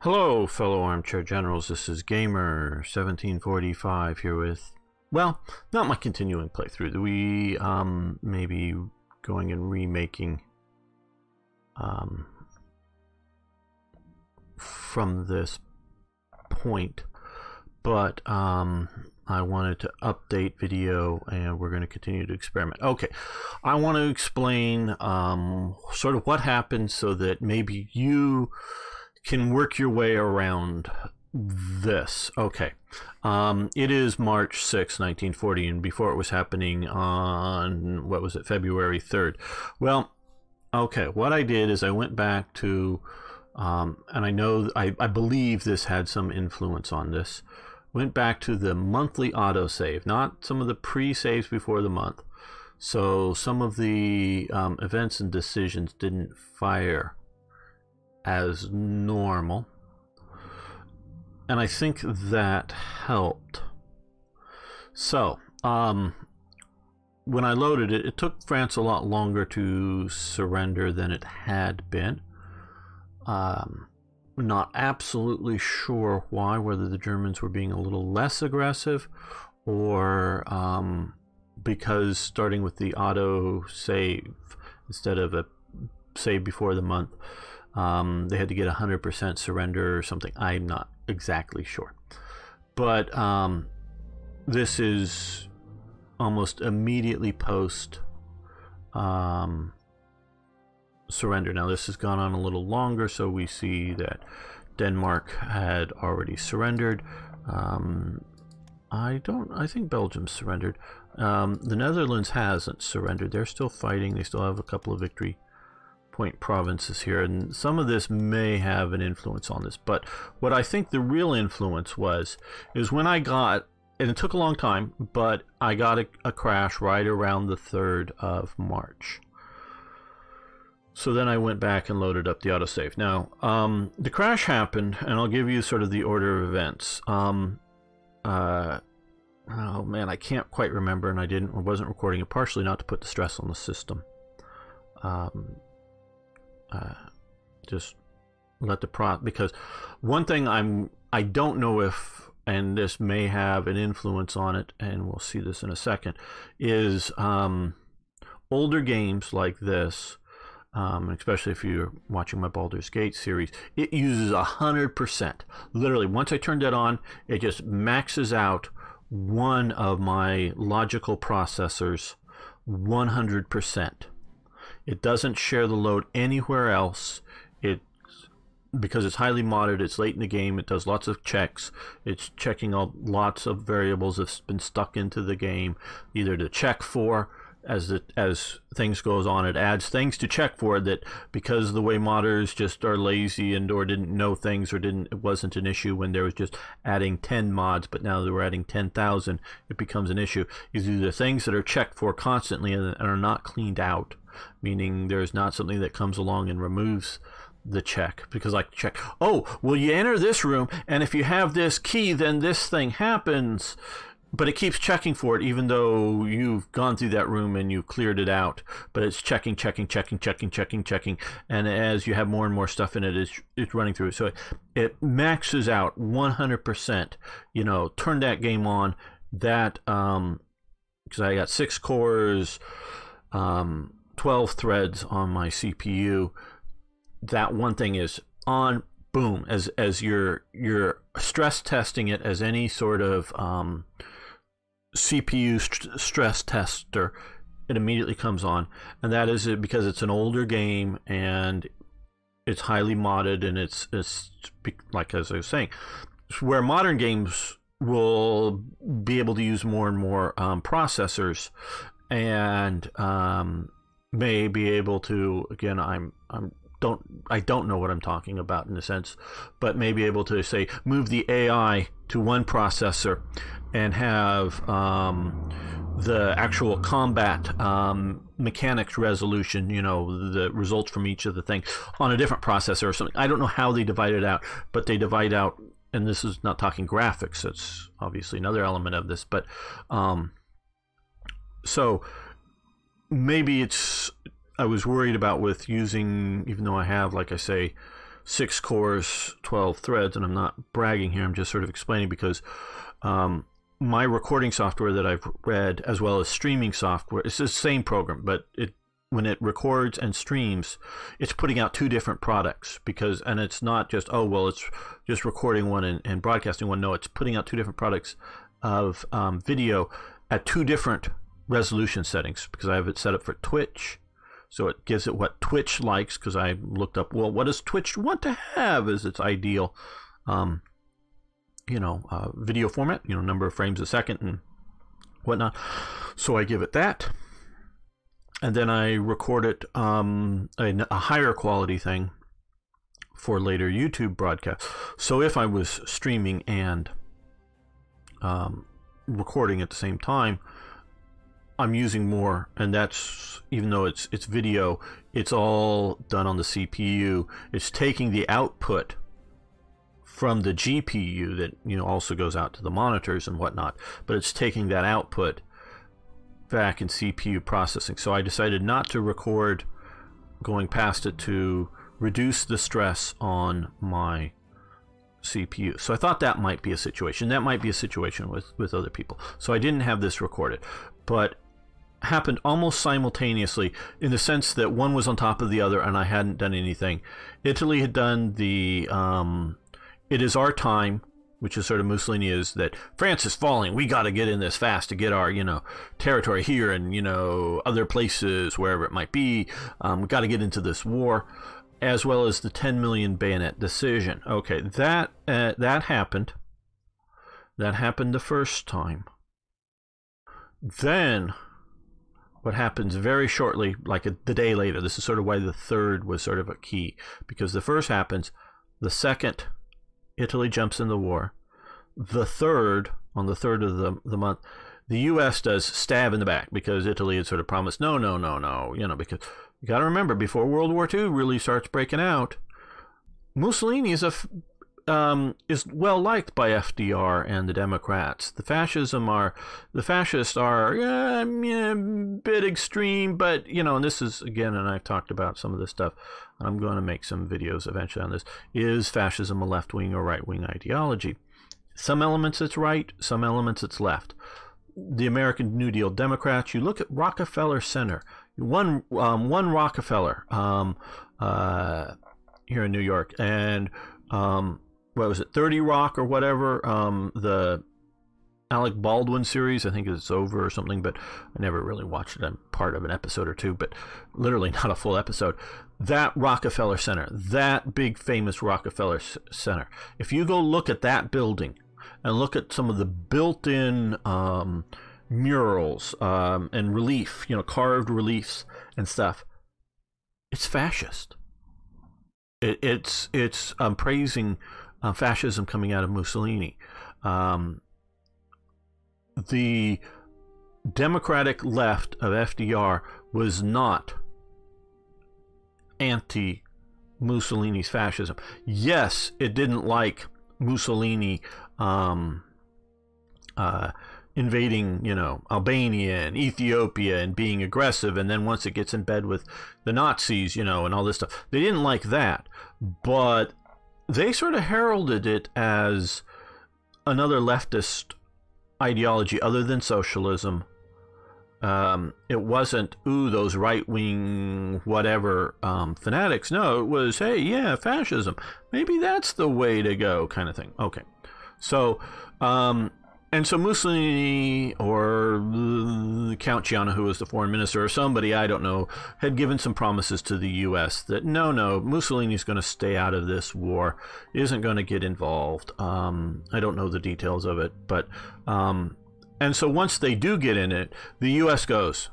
Hello, fellow armchair generals. This is Gamer 1745 here with, well, not my continuing playthrough. We may be going and remaking from this point, but I wanted to update video and we're going to continue to experiment. Okay, I want to explain sort of what happened so that maybe you can work your way around this. Okay, it is March 6, 1940, and before it was happening on, what was it, February 3rd. Well, okay, what I did is I went back to, and I believe this had some influence on this, went back to the monthly autosave, not some of the pre-saves before the month. So some of the events and decisions didn't fire as normal, and I think that helped. So when I loaded it, it took France a lot longer to surrender than it had been. Not absolutely sure why, whether the Germans were being a little less aggressive or because starting with the auto save instead of a save before the month, they had to get 100% surrender or something. I'm not exactly sure, but this is almost immediately post surrender. Now this has gone on a little longer, so we see that Denmark had already surrendered. I think Belgium surrendered. The Netherlands hasn't surrendered. They're still fighting. They still have a couple of victory point provinces here, and some of this may have an influence on this, but what I think the real influence is when I got, and it took a long time, but I got a crash right around the 3rd of March. So then I went back and loaded up the autosave. Now the crash happened, and I'll give you sort of the order of events. Oh man, I can't quite remember, and I wasn't recording it, partially not to put the stress on the system. Just let the because one thing I don't know if, and this may have an influence on it, and we'll see this in a second, is older games like this, especially if you're watching my Baldur's Gate series, it uses 100%. Literally, once I turned that on, it just maxes out one of my logical processors 100%. It doesn't share the load anywhere else. Because it's highly modded, it's late in the game, it does lots of checks. It's checking lots of variables that's been stuck into the game, either to check for as things goes on. It adds things to check for that, because the way modders just are lazy and or didn't know things, or it wasn't an issue when there was just adding 10 mods, but now that we're adding 10,000, it becomes an issue. Is either things that are checked for constantly and are not cleaned out, meaning there's not something that comes along and removes the check, because I check, oh, well, you enter this room, and if you have this key, then this thing happens, but it keeps checking for it, even though you've gone through that room and you cleared it out, but it's checking, and as you have more and more stuff in it, it's running through it, so it maxes out 100%. You know, turn that game on, that because I got 6 cores, 12 threads on my CPU. That one thing is on, boom, as you're stress testing it as any sort of CPU stress tester, it immediately comes on, and that is it because it's an older game and it's highly modded, and it's like, as I was saying, where modern games will be able to use more and more processors, and may be able to, again, I don't know what I'm talking about in a sense, but may be able to say move the AI to one processor and have the actual combat mechanics resolution, you know, the results from each of the things on a different processor or something. I don't know how they divide it out, but they divide out, and this is not talking graphics, it's obviously another element of this, but so maybe it's, I was worried about with using, even though I have, like I say, 6 cores, 12 threads, and I'm not bragging here, I'm just sort of explaining because my recording software that I've read, as well as streaming software, it's the same program, but when it records and streams, it's putting out 2 different products and it's not just, oh, well, it's just recording one and broadcasting one. No, it's putting out 2 different products of video at 2 different resolution settings because I have it set up for Twitch. So it gives it what Twitch likes because I looked up, well, what does Twitch want to have as its ideal, video format, number of frames a second and whatnot. So I give it that. And then I record it a higher quality thing for later YouTube broadcasts. So if I was streaming and recording at the same time, I'm using more, and that's, even though it's video, it's all done on the CPU. It's taking the output from the GPU that also goes out to the monitors and whatnot, but it's taking that output back in CPU processing. So I decided not to record going past it to reduce the stress on my CPU. So I thought that might be a situation. That might be a situation with other people. So I didn't have this recorded, but happened almost simultaneously in the sense that one was on top of the other and I hadn't done anything. Italy had done the It Is Our Time, which is sort of Mussolini, is that France is falling, we got to get in this fast to get our territory here and other places, wherever it might be. We got to get into this war, as well as the 10 million bayonet decision. Okay, that happened. That happened the first time. Then what happens very shortly, like the day later, this is sort of why the third was sort of a key, because the first happens, the second, Italy jumps in the war. The third, on the 3rd of the month, the U.S. does stab in the back because Italy had sort of promised, no, because you got to remember, before World War II really starts breaking out, Mussolini is well liked by FDR and the Democrats. The fascists are a bit extreme, but and this is, again, and I've talked about some of this stuff, I'm going to make some videos eventually on this. Is fascism a left-wing or right-wing ideology? Some elements it's right, some elements it's left. The American New Deal Democrats, you look at Rockefeller Center, one Rockefeller here in New York, and what was it, 30 Rock or whatever, the Alec Baldwin series, I think it's over or something, but I never really watched it. I'm part of an episode or two, but literally not a full episode. That Rockefeller Center, that big famous Rockefeller Center, if you go look at that building and look at some of the built-in murals and relief, carved reliefs and stuff, it's fascist. It's praising fascism coming out of Mussolini. The Democratic left of FDR was not anti-Mussolini's fascism. Yes, it didn't like Mussolini invading, Albania and Ethiopia and being aggressive, and then once it gets in bed with the Nazis, and all this stuff, they didn't like that, but they sort of heralded it as another leftist ideology other than socialism. It wasn't, ooh, those right-wing whatever fanatics. No, it was, hey, yeah, fascism, maybe that's the way to go, kind of thing. Okay, so and so Mussolini, or Count Ciano, who was the foreign minister, or somebody, I don't know, had given some promises to the U.S. that no, Mussolini's going to stay out of this war, isn't going to get involved. I don't know the details of it, but and so once they do get in it, the U.S. goes,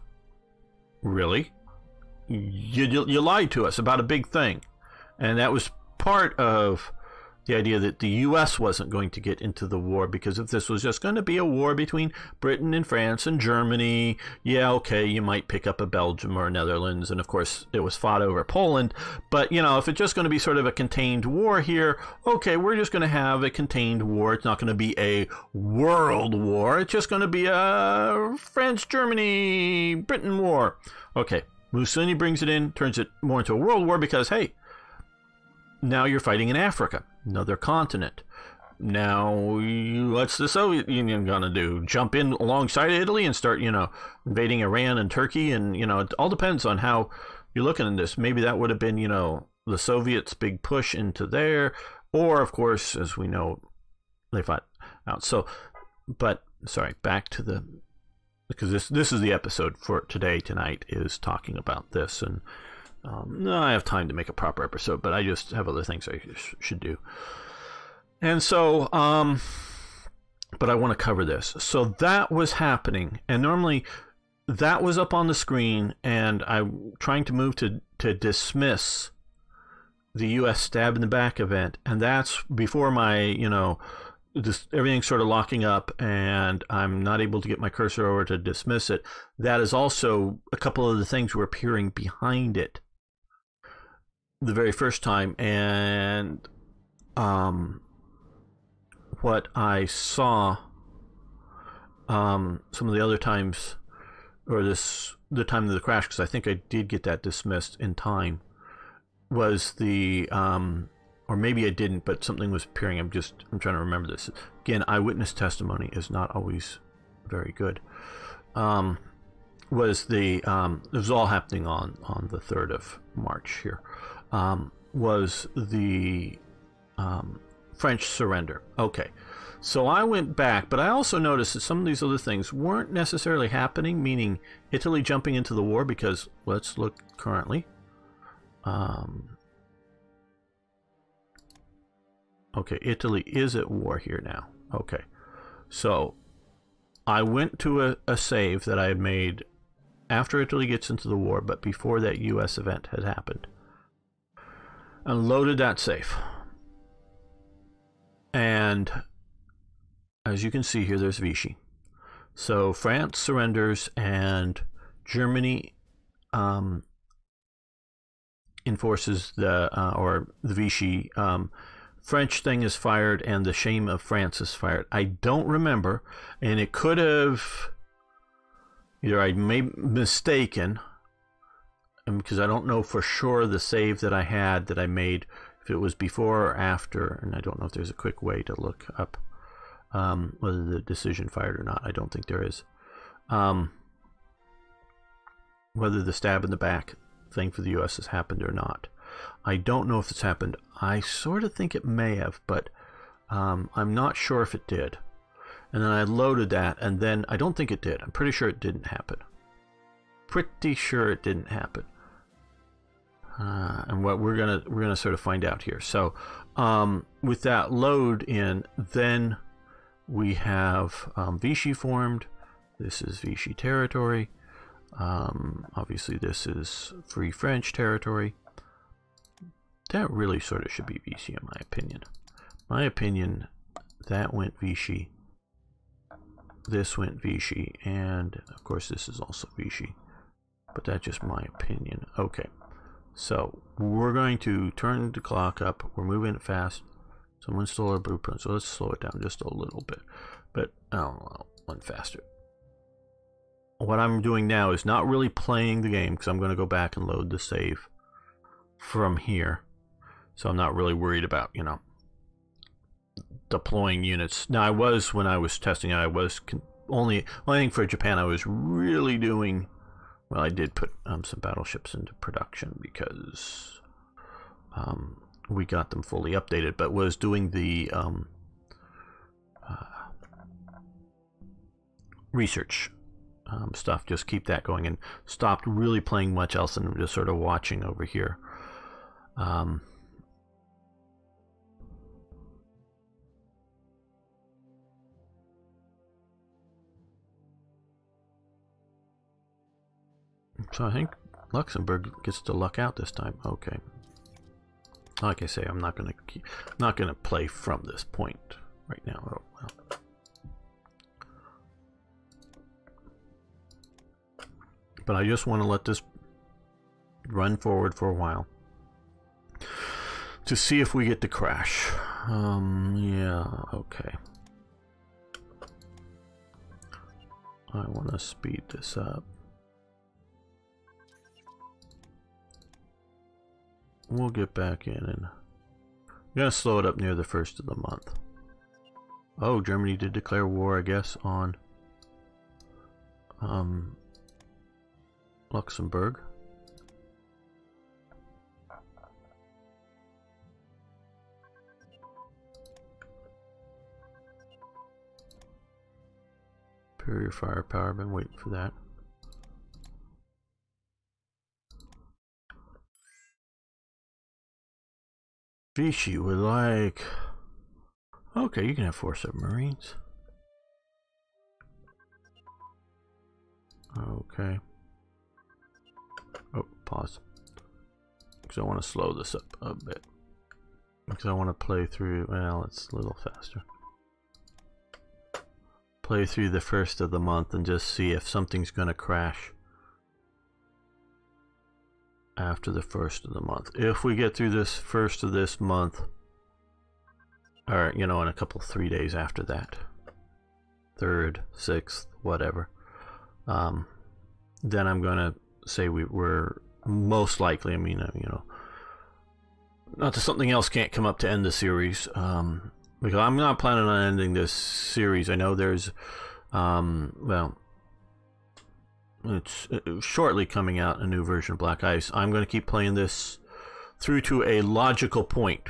really? You lied to us about a big thing. And that was part of the idea that the U.S. wasn't going to get into the war, because if this was just going to be a war between Britain and France and Germany, yeah, okay, you might pick up a Belgium or a Netherlands, and of course it was fought over Poland, but if it's just going to be sort of a contained war here, okay, we're just going to have a contained war. It's not going to be a world war. It's just going to be a France-Germany-Britain war. Okay, Mussolini brings it in, turns it more into a world war because, hey, now you're fighting in Africa, another continent. Now, what's the Soviet Union going to do? Jump in alongside Italy and start, invading Iran and Turkey? And, it all depends on how you're looking at this. Maybe that would have been, the Soviets' big push into there. Or, of course, as we know, they fought out. So, but, sorry, back to the... Because this is the episode for tonight, is talking about this. And I have time to make a proper episode, but I just have other things I should do. And so, but I want to cover this. So that was happening, and normally that was up on the screen, and I'm trying to move to dismiss the U.S. stab in the back event, and that's before my, just everything's sort of locking up, and I'm not able to get my cursor over to dismiss it. That is also a couple of the things were appearing behind it the very first time, and what I saw some of the other times, or the time of the crash, because I think I did get that dismissed in time, was the or maybe I didn't, but something was appearing. I'm trying to remember this. Again, eyewitness testimony is not always very good. Was it was all happening on the 3rd of March here. Was the French surrender. Okay, so I went back, but I also noticed that some of these other things weren't necessarily happening, meaning Italy jumping into the war, because let's look currently. Okay, Italy is at war here now. Okay, so I went to a save that I had made after Italy gets into the war, but before that US event had happened, and loaded that save. And as you can see here, there's Vichy. So France surrenders, and Germany enforces the Vichy. French thing is fired, and the shame of France is fired. I don't remember, and it could have either I may mistaken, and because I don't know for sure the save that I had that I made, if it was before or after, and I don't know if there's a quick way to look up whether the decision fired or not. I don't think there is. Whether the stab in the back thing for the U.S. has happened or not. I don't know if it's happened. I sort of think it may have, but I'm not sure if it did. And then I loaded that, and then I don't think it did. I'm pretty sure it didn't happen. Pretty sure it didn't happen. And what we're gonna sort of find out here. So with that load in, then we have Vichy formed. This is Vichy territory. Obviously this is Free French territory. That really sort of should be Vichy in my opinion. My opinion, that went Vichy. This went Vichy, and of course this is also Vichy. But that's just my opinion. Okay. So we're going to turn the clock up. We're moving it fast. Someone stole our blueprint, so let's slow it down just a little bit. But one faster. What I'm doing now is not really playing the game, because I'm going to go back and load the save from here. So I'm not really worried about, deploying units. Now when I was testing it, I was only thing for Japan I was really doing. Well, I did put some battleships into production because we got them fully updated, but was doing the research stuff, just keep that going, and stopped really playing much else and just sort of watching over here. So I think Luxembourg gets to luck out this time. Okay. Like I say, I'm not gonna play from this point right now. Oh, well. But I just want to let this run forward for a while to see if we get to crash. Yeah, okay. I want to speed this up. We'll get back in and I'm going to slow it up near the first of the month. Oh, Germany did declare war, I guess, on Luxembourg. Superior firepower, been waiting for that. Vichy would like... Okay, you can have 4 submarines. Okay. Oh, pause. Because I want to slow this up a bit. Because I want to play through... Well, it's a little faster. Play through the first of the month and just see if something's going to crash after the first of the month. If we get through this first of this month, or you know, in a couple 3 days after that, 3rd, 6th, whatever, then I'm gonna say we're most likely, I mean, you know, not that something else can't come up to end the series, because I'm not planning on ending this series. I know there's well, it's shortly coming out a new version of Black Ice. I'm going to keep playing this through to a logical point.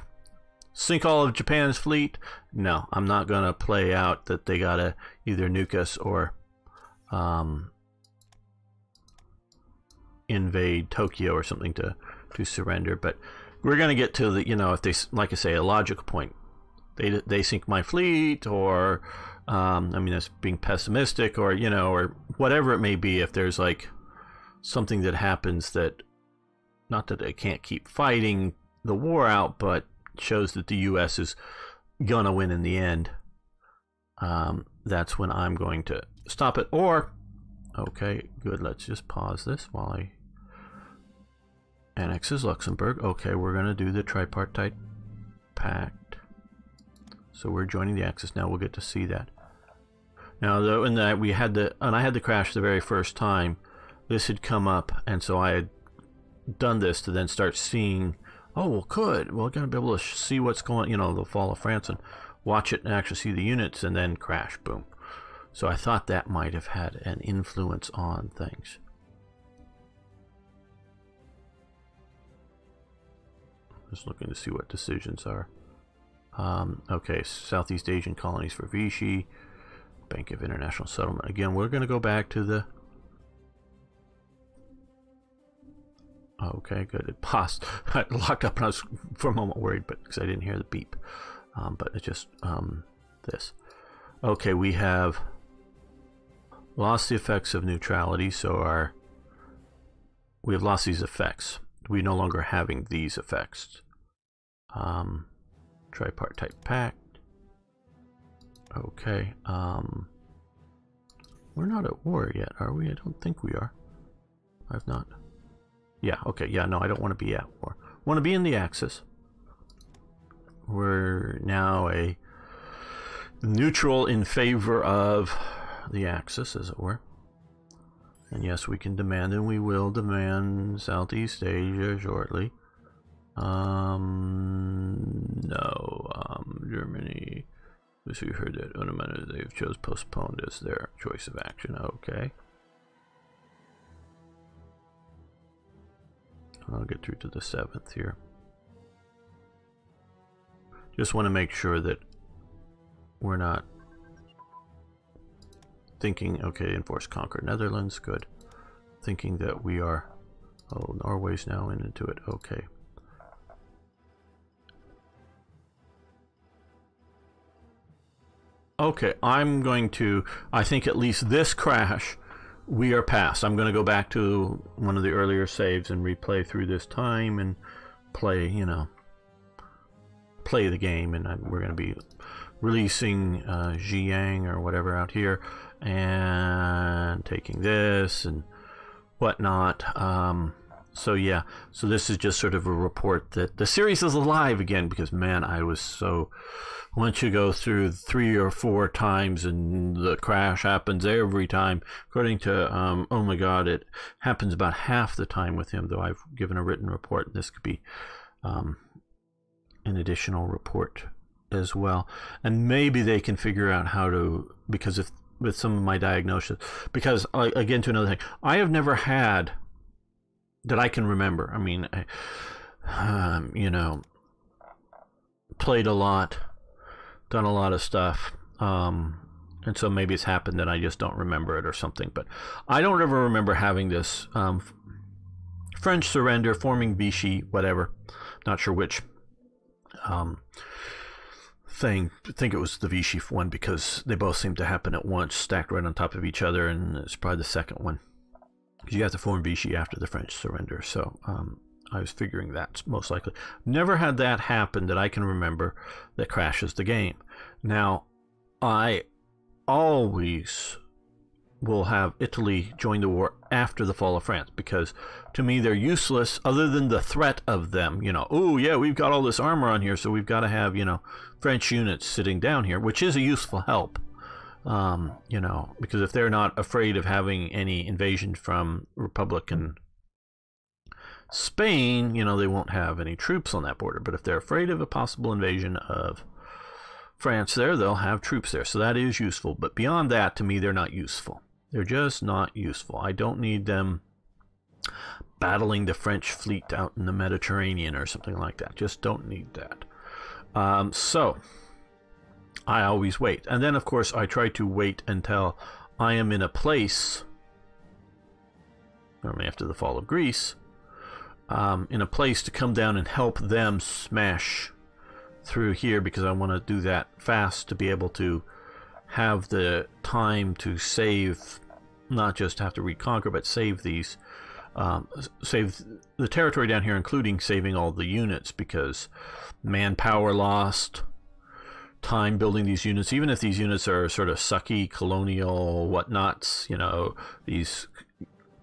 Sink all of Japan's fleet? No, I'm not going to play out that they got to either nuke us or invade Tokyo or something to surrender. But we're going to get to the, you know, if they, like I say, a logical point. They sink my fleet, or I mean, that's being pessimistic, or you know, or whatever it may be. If there's like something that happens that, not that they can't keep fighting the war out, but shows that the U.S. is gonna win in the end, that's when I'm going to stop it. Or, okay, good. Let's just pause this while I annexes Luxembourg. Okay, we're gonna do the tripartite pact. So we're joining the Axis now. We'll get to see that. Now, though, in that we had and I had the crash the very first time, this had come up, and so I had done this to then start seeing. Oh, well, we're going to be able to see what's going. You know, the fall of France, and watch it and actually see the units, and then crash, boom. So I thought that might have had an influence on things. Just looking to see what decisions are. Okay, Southeast Asian colonies for Vichy, Bank of International Settlement. Again, we're going to go back to the... Okay, good. It paused. I locked up and I was for a moment worried, but because I didn't hear the beep. But it's just this. Okay, we have lost the effects of neutrality, so we have lost these effects. We're no longer having these effects. Tripartite pact. Okay. We're not at war yet, are we? I don't think we are. I've not. Yeah, okay. Yeah, no, I don't want to be at war. I want to be in the Axis. We're now a neutral in favor of the Axis, as it were. And yes, we can demand, and we will demand Southeast Asia shortly. Germany. We heard that they've chose postponed as their choice of action. Okay. I'll get through to the 7th here. Just want to make sure that we're not thinking, okay, enforce conquer Netherlands, good. Thinking that we are, oh, Norway's now into it, okay. Okay, I'm going to, I think at least this crash, we are past. I'm going to go back to one of the earlier saves and replay through this time and play, you know, play the game. And we're going to be releasing Jiang or whatever out here and taking this and whatnot. So yeah, so this is just sort of a report that the series is alive again, because man, I was so, once you go through 3 or 4 times and the crash happens every time, according to oh my god, it happens about half the time with him, though I've given a written report. This could be an additional report as well, and maybe they can figure out how to, because if with some of my diagnosis, because again, to another thing, I have never had that I can remember. I mean, you know, played a lot, done a lot of stuff, and so maybe it's happened and I just don't remember it or something. But I don't ever remember having this French surrender, forming Vichy, whatever, not sure which thing. I think it was the Vichy one, because they both seem to happen at once, stacked right on top of each other, and it's probably the second one, because you have to form Vichy after the French surrender. So I was figuring that's most likely. Never had that happen that I can remember that crashes the game. Now, I always will have Italy join the war after the fall of France, because to me they're useless other than the threat of them. You know, oh yeah, we've got all this armor on here, so we've got to have, you know, French units sitting down here, which is a useful help. You know, because if they're not afraid of having any invasion from Republican Spain, you know, they won't have any troops on that border. But if they're afraid of a possible invasion of France there, they'll have troops there. So that is useful. But beyond that, to me, they're not useful. They're just not useful. I don't need them battling the French fleet out in the Mediterranean or something like that. Just don't need that. So I always wait. And then, of course, I try to wait until I am in a place, normally after the fall of Greece, in a place to come down and help them smash through here, because I want to do that fast to be able to have the time to save, not just have to reconquer, but save these, save the territory down here, including saving all the units, because manpower lost, time building these units, even if these units are sort of sucky colonial whatnots, you know, these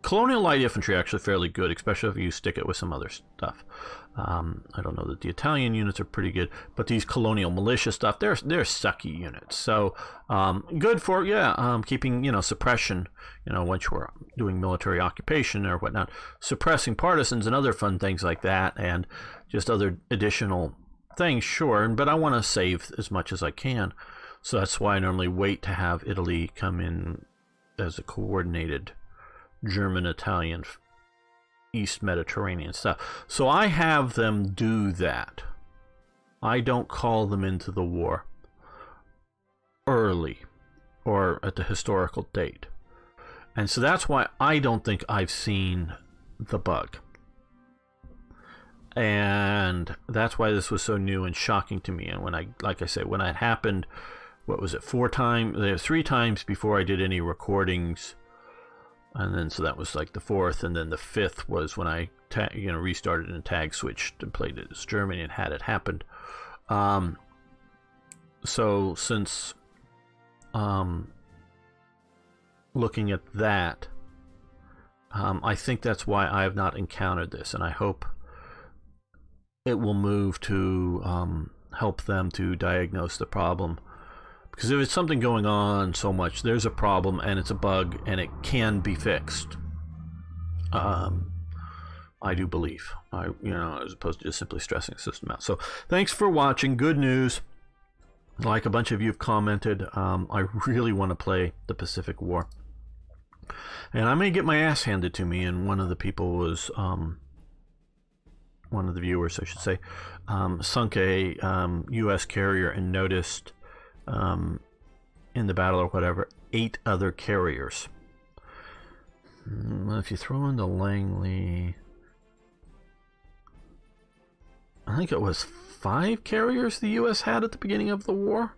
colonial light infantry are actually fairly good, especially if you stick it with some other stuff. I don't know that the Italian units are pretty good, but these colonial militia stuff, they're sucky units. So good for, yeah, keeping, you know, suppression, you know, once you're doing military occupation or whatnot, suppressing partisans and other fun things like that, and just other additional things, sure. But I want to save as much as I can. So that's why I normally wait to have Italy come in as a coordinated German-Italian East Mediterranean stuff. So I have them do that. I don't call them into the war early or at the historical date. And so that's why I don't think I've seen the bug. And that's why this was so new and shocking to me. And when I, like I said, when it happened, what was it, 3 times before I did any recordings. And then, so that was like the 4th, and then the 5th was when I, restarted and tag switched and played it as Germany and had it happened. So since looking at that, I think that's why I have not encountered this, and I hope it will move to help them to diagnose the problem. Because if it's something going on so much, there's a problem and it's a bug and it can be fixed. I do believe, as opposed to just simply stressing the system out. So thanks for watching. Good news. Like a bunch of you have commented, I really want to play the Pacific War. And I may get my ass handed to me. And one of the people was, one of the viewers, I should say, sunk a U.S. carrier and noticed in the battle or whatever 8 other carriers. If you throw in the Langley, I think it was 5 carriers the U.S. had at the beginning of the war.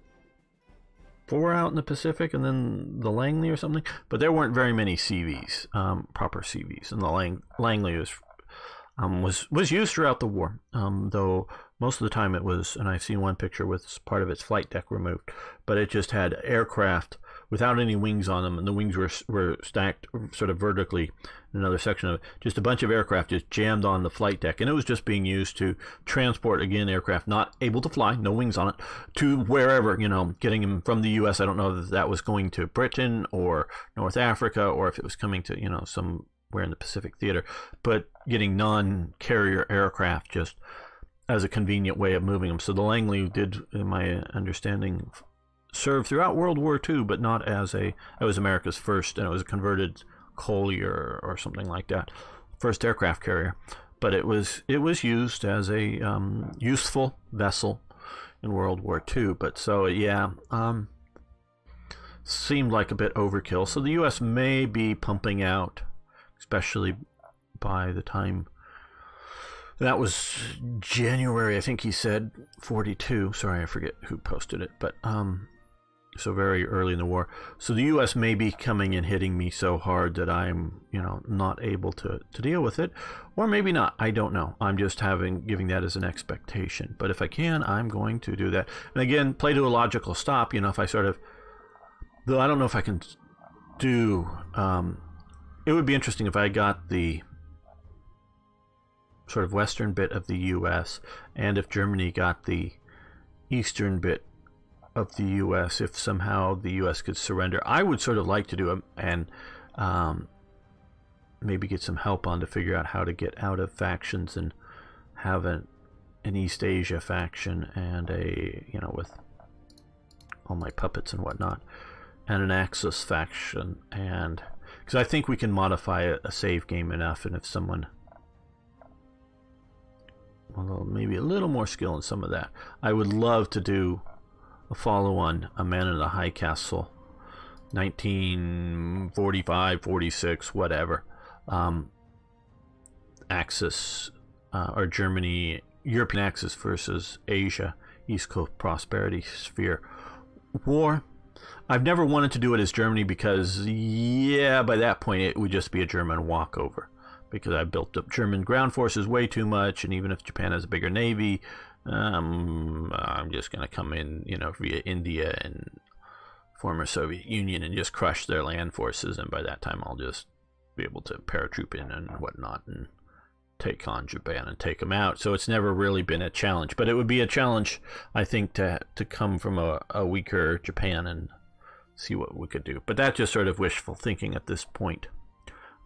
4 out in the Pacific, and then the Langley or something. But there weren't very many CVs, proper CVs, and the Langley was used throughout the war, though most of the time it was, and I've seen one picture with part of its flight deck removed, but it just had aircraft without any wings on them, and the wings were stacked sort of vertically in another section of it. Just a bunch of aircraft just jammed on the flight deck, and it was just being used to transport, again, aircraft not able to fly, no wings on it, to wherever, getting them from the U.S. I don't know if that was going to Britain or North Africa, or if it was coming to, somewhere in the Pacific theater, but getting non-carrier aircraft just as a convenient way of moving them. So the Langley did, in my understanding, serve throughout World War II, but not as it was America's first, and it was a converted Collier or something like that, first aircraft carrier. But it was used as a useful vessel in World War II. But so yeah, seemed like a bit overkill. So the U.S. may be pumping out, especially by the time. That was January, I think he said, 42. Sorry, I forget who posted it, but so very early in the war. So the U.S. may be coming and hitting me so hard that I'm, not able to deal with it, or maybe not. I don't know. I'm just giving that as an expectation. But if I can, I'm going to do that. And again, play to a logical stop. If I sort of, though I don't know if I can do. It would be interesting if I got the sort of western bit of the U.S. and if Germany got the eastern bit of the U.S., if somehow the U.S. could surrender. I would sort of like to do it and maybe get some help on to figure out how to get out of factions and have an East Asia faction and with all my puppets and whatnot, and an Axis faction, and because I think we can modify a save game enough, and if someone, well, maybe a little more skill in some of that. I would love to do a follow-on, A Man in the High Castle, 1945, 46, whatever. Axis, or Germany, European Axis versus Asia, East Coast Prosperity Sphere. War. I've never wanted to do it as Germany because, yeah, by that point it would just be a German walkover. Because I built up German ground forces way too much, and even if Japan has a bigger navy, I'm just going to come in, via India and former Soviet Union and just crush their land forces, and by that time I'll just be able to paratroop in and whatnot and take on Japan and take them out. So it's never really been a challenge, but it would be a challenge, I think, to come from a weaker Japan and see what we could do. But that's just sort of wishful thinking at this point.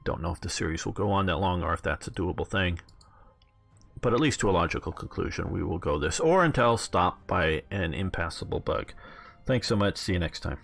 Don't know if the series will go on that long or if that's a doable thing. But at least to a logical conclusion, we will go this, or until stopped by an impassable bug. Thanks so much. See you next time.